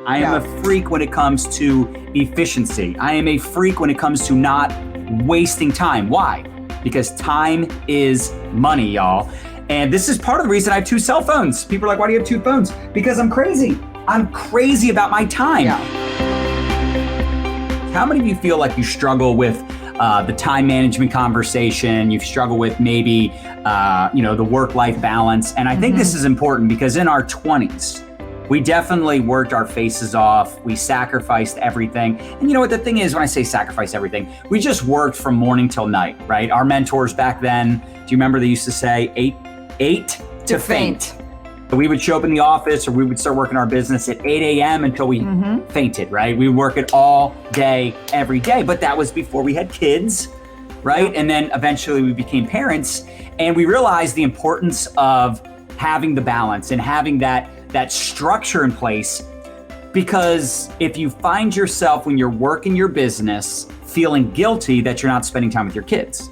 I am a freak when it comes to efficiency. I am a freak when it comes to not wasting time. Why? Because time is money, y'all. And this is part of the reason I have 2 cell phones. People are like, why do you have 2 phones? Because I'm crazy. I'm crazy about my time. Yeah. How many of you feel like you struggle with the time management conversation? You struggle with maybe, the work-life balance. And I think this is important because in our 20s, we definitely worked our faces off. We sacrificed everything. And you know what the thing is, when I say sacrifice everything, we just worked from morning till night, right? Our mentors back then, do you remember they used to say, ate to faint. We would show up in the office or we would start working our business at 8 a.m. until we fainted, right? We would work it all day, every day. But that was before we had kids, right? And then eventually we became parents and we realized the importance of having the balance and having that structure in place. Because if you find yourself when you're working your business feeling guilty that you're not spending time with your kids,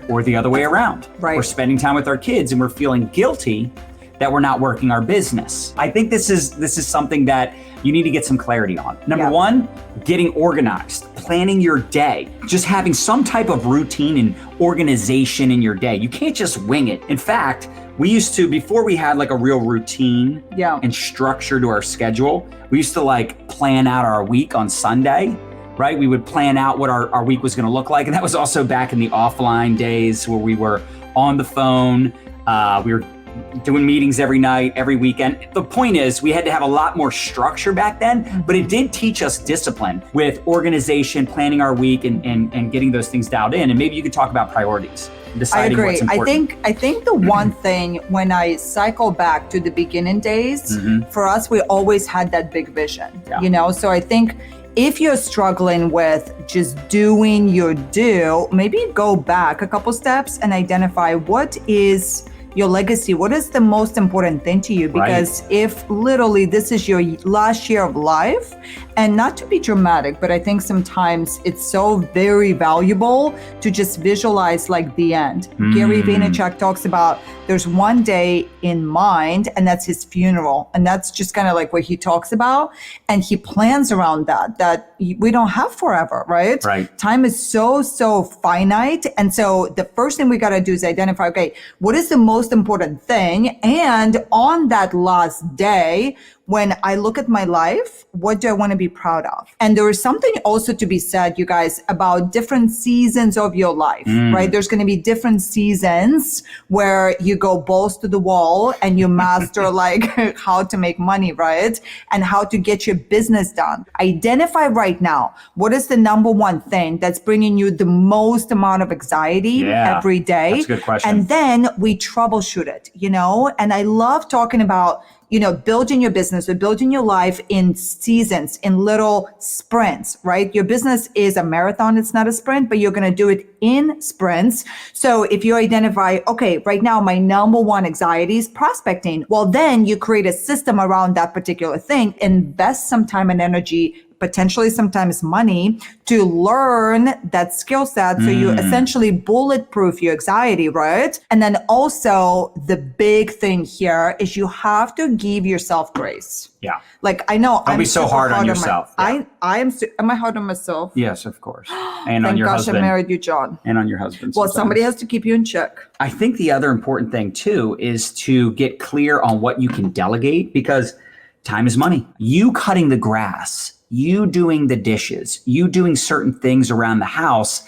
or the other way around, right? We're spending time with our kids and we're feeling guilty that we're not working our business. I think this is something that you need to get some clarity on. Number one, getting organized, planning your day, just having some type of routine and organization in your day. You can't just wing it. In fact, we used to, before we had like a real routine and structure to our schedule, we used to like plan out our week on Sunday, right? We would plan out what our week was gonna look like. And that was also back in the offline days where we were on the phone, we were doing meetings every night, every weekend. The point is we had to have a lot more structure back then, but it did teach us discipline with organization, planning our week and getting those things dialed in. And maybe you could talk about priorities. I agree. I think the one thing when I cycle back to the beginning days, for us, we always had that big vision, So I think if you're struggling with just doing your due, maybe go back a couple steps and identify what is your legacy, what is the most important thing to you? Because if literally this is your last year of life, and not to be dramatic, but I think sometimes it's so very valuable to just visualize like the end. Gary Vaynerchuk talks about there's one day in mind, and that's his funeral. And that's just kind of like what he talks about. And he plans around that we don't have forever, right? Time is so finite. And so the first thing we got to do is identify, okay, what is the most important thing? And on that last day, when I look at my life, what do I want to be proud of? And there is something also to be said, you guys, about different seasons of your life, right? There's going to be different seasons where you go balls to the wall and you master like how to make money, right? And how to get your business done. Identify right now, what is the number one thing that's bringing you the most amount of anxiety every day? That's a good question. And then we troubleshoot it, And I love talking about building your business or building your life in seasons, in little sprints, right? Your business is a marathon. It's not a sprint, but you're going to do it in sprints. So if you identify, okay, right now, my number one anxiety is prospecting. Well, then you create a system around that particular thing, invest some time and energy, potentially sometimes money, to learn that skill set. So you essentially bulletproof your anxiety, right? And then also the big thing here is you have to give yourself grace. Yeah. Like I know Don't be so hard on yourself. Am I hard on myself? Yes, of course. And on your Thank husband. gosh I married you, John. And on your husband. Well, somebody has to keep you in check. I think the other important thing too is to get clear on what you can delegate, because time is money. You cutting the grass, you doing the dishes, you doing certain things around the house,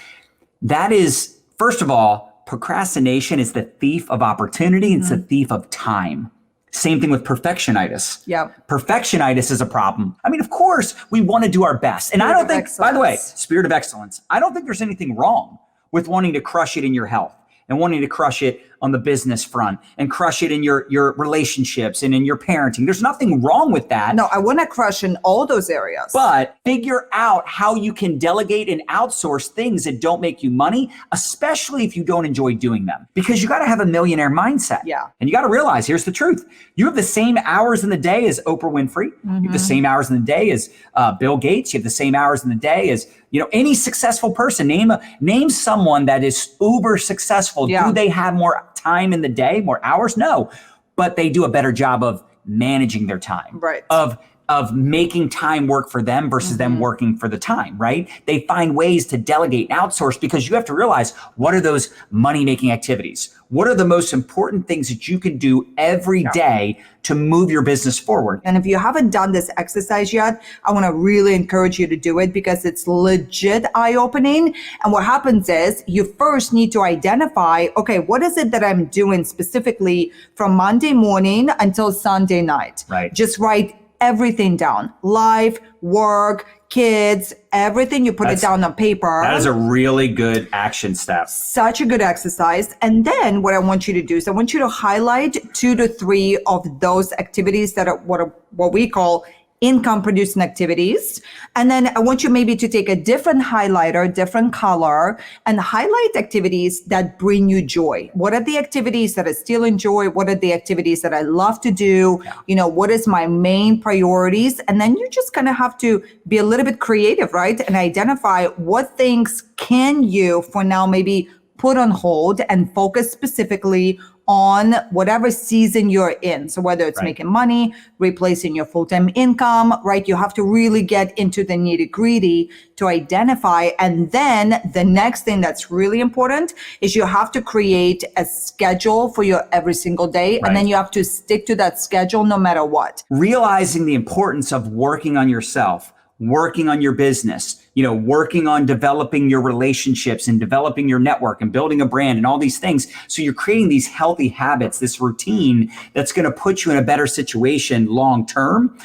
that is, first of all, procrastination is the thief of opportunity. It's the thief of time. Same thing with perfectionitis. Perfectionitis is a problem. I mean, of course, we want to do our best. And I don't think, by the way, spirit of excellence, I don't think there's anything wrong with wanting to crush it in your health and wanting to crush it on the business front and crush it in your relationships and in your parenting. There's nothing wrong with that. No, I want to crush in all those areas. But figure out how you can delegate and outsource things that don't make you money, especially if you don't enjoy doing them. Because you got to have a millionaire mindset. And you got to realize, here's the truth. You have the same hours in the day as Oprah Winfrey. You have the same hours in the day as Bill Gates. You have the same hours in the day as any successful person. Name someone that is uber successful. Do they have more time in the day, more hours? No, but they do a better job of managing their time, of of making time work for them versus them working for the time, right? They find ways to delegate and outsource because you have to realize, what are those money-making activities? What are the most important things that you can do every day to move your business forward? And if you haven't done this exercise yet, I want to really encourage you to do it because it's legit eye-opening. And what happens is you first need to identify, okay, what is it that I'm doing specifically from Monday morning until Sunday night? Right. Just write everything down. Life, work, kids, everything. You put it down on paper. That is a really good action step. Such a good exercise. And then what I want you to do is I want you to highlight 2 to 3 of those activities that are what we call income producing activities. And then I want you maybe to take a different highlighter, different color, and highlight activities that bring you joy. What are the activities that I still enjoy? What are the activities that I love to do? You know, what is my main priorities? And then you just kind of have to be a little bit creative, right? And identify what things can you for now maybe put on hold and focus specifically on whatever season you're in. So whether it's making money, replacing your full-time income, right? You have to really get into the nitty-gritty to identify. And then the next thing that's really important is you have to create a schedule for your every single day. And then you have to stick to that schedule no matter what. Realizing the importance of working on yourself, working on your business, you know, working on developing your relationships and developing your network and building a brand and all these things. So you're creating these healthy habits, this routine that's going to put you in a better situation long term.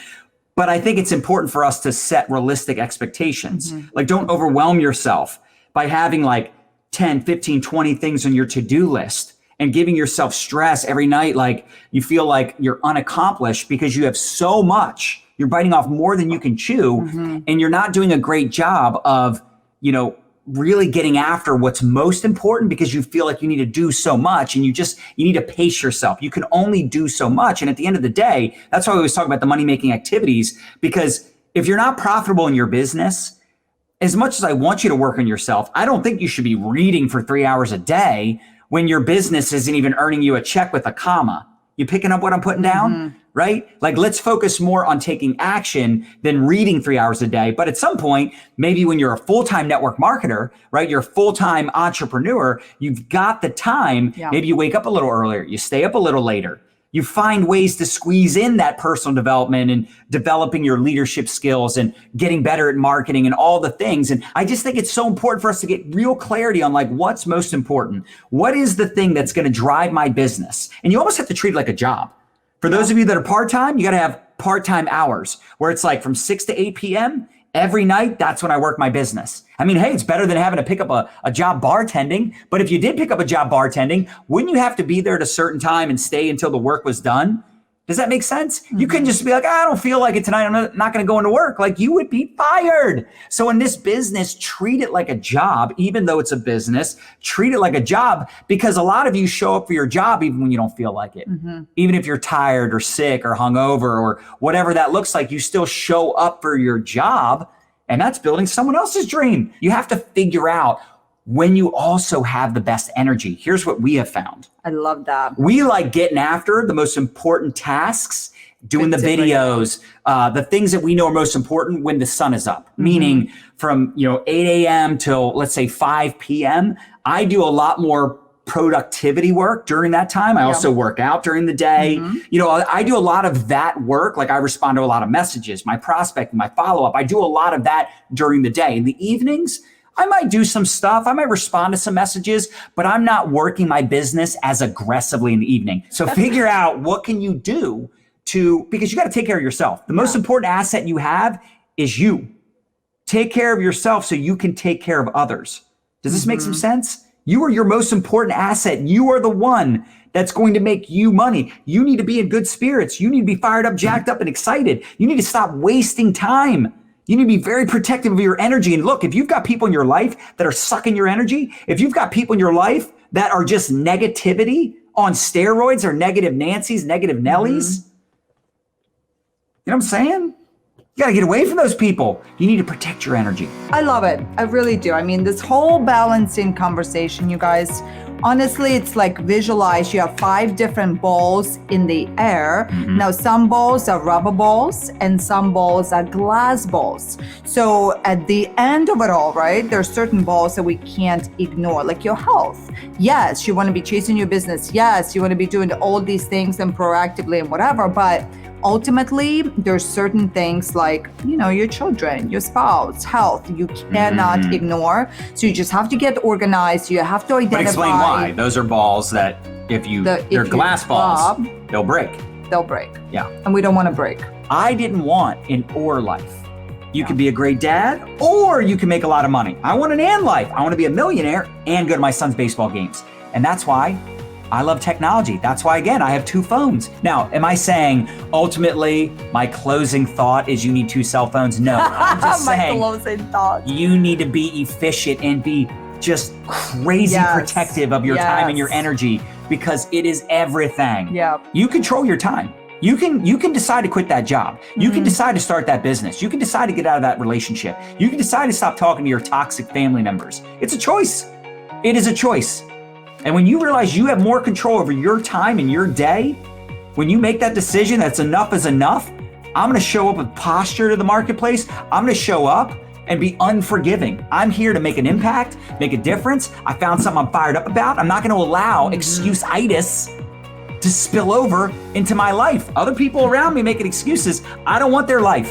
But I think it's important for us to set realistic expectations. Like, don't overwhelm yourself by having like 10, 15, 20 things on your to-do list and giving yourself stress every night. Like you feel like you're unaccomplished because you have so much. You're biting off more than you can chew, and you're not doing a great job of, you know, really getting after what's most important because you feel like you need to do so much and you need to pace yourself. You can only do so much. And at the end of the day, that's why we always talk about the money-making activities, because if you're not profitable in your business, as much as I want you to work on yourself, I don't think you should be reading for 3 hours a day when your business isn't even earning you a check with a comma. You picking up what I'm putting down? Right? Like, let's focus more on taking action than reading 3 hours a day. But at some point, maybe when you're a full-time network marketer, right? You're a full-time entrepreneur, you've got the time. Maybe you wake up a little earlier, you stay up a little later. You find ways to squeeze in that personal development and developing your leadership skills and getting better at marketing and all the things. And I just think it's so important for us to get real clarity on like what's most important. What is the thing that's going to drive my business? And you almost have to treat it like a job. For those of you that are part-time, you got to have part-time hours where it's like from 6 to 8 p.m. every night. That's when I work my business. I mean, hey, it's better than having to pick up a job bartending. But if you did pick up a job bartending, wouldn't you have to be there at a certain time and stay until the work was done? Does that make sense? You couldn't just be like, I don't feel like it tonight. I'm not going to go into work. Like, you would be fired. So in this business, treat it like a job, even though it's a business. Treat it like a job, because a lot of you show up for your job even when you don't feel like it. Even if you're tired or sick or hungover or whatever that looks like, you still show up for your job. And that's building someone else's dream. You have to figure out when you also have the best energy. Here's what we have found. I love that. We like getting after the most important tasks, doing the videos, the things that we know are most important when the sun is up, meaning from 8 a.m. till let's say 5 p.m. I do a lot more productivity work during that time. I also work out during the day. I do a lot of that work. Like, I respond to a lot of messages, my prospecting, my follow-up. I do a lot of that during the day. In the evenings, I might do some stuff. I might respond to some messages, but I'm not working my business as aggressively in the evening. So figure out what can you do because you got to take care of yourself. The most important asset you have is you. Take care of yourself so you can take care of others. Does this make some sense? You are your most important asset. You are the one that's going to make you money. You need to be in good spirits. You need to be fired up, jacked up, and excited. You need to stop wasting time. You need to be very protective of your energy. And look, if you've got people in your life that are sucking your energy, if you've got people in your life that are just negativity on steroids or negative Nancy's, negative Nellies, you know what I'm saying? You got to get away from those people. You need to protect your energy. I love it. I really do. I mean, this whole balancing conversation, you guys, Honestly, it's like visualize you have 5 different balls in the air. Now, some balls are rubber balls and some balls are glass balls. So at the end of it all, right, there are certain balls that we can't ignore, like your health. Yes, you want to be chasing your business. Yes, you want to be doing all these things and proactively and whatever, but ultimately, there's certain things like, your children, your spouse, health, you cannot ignore. So you just have to get organized. You have to identify. But explain why. Those are balls that they're glass balls, they'll break. They'll break. Yeah. And we don't want to break. I didn't want an or life. You could be a great dad, or you can make a lot of money. I want an and life. I want to be a millionaire and go to my son's baseball games. And that's why I love technology. That's why, again, I have 2 phones. Now, am I saying ultimately my closing thought is you need 2 cell phones? No, I'm just saying closing thought. You need to be efficient and be just crazy protective of your time and your energy, because it is everything. Yeah. You control your time. You can decide to quit that job. You can decide to start that business. You can decide to get out of that relationship. You can decide to stop talking to your toxic family members. It's a choice. It is a choice. And when you realize you have more control over your time and your day, when you make that decision that's enough is enough, I'm going to show up with posture to the marketplace. I'm going to show up and be unforgiving. I'm here to make an impact, make a difference. I found something I'm fired up about. I'm not going to allow excuse-itis to spill over into my life. Other people around me making excuses. I don't want their life.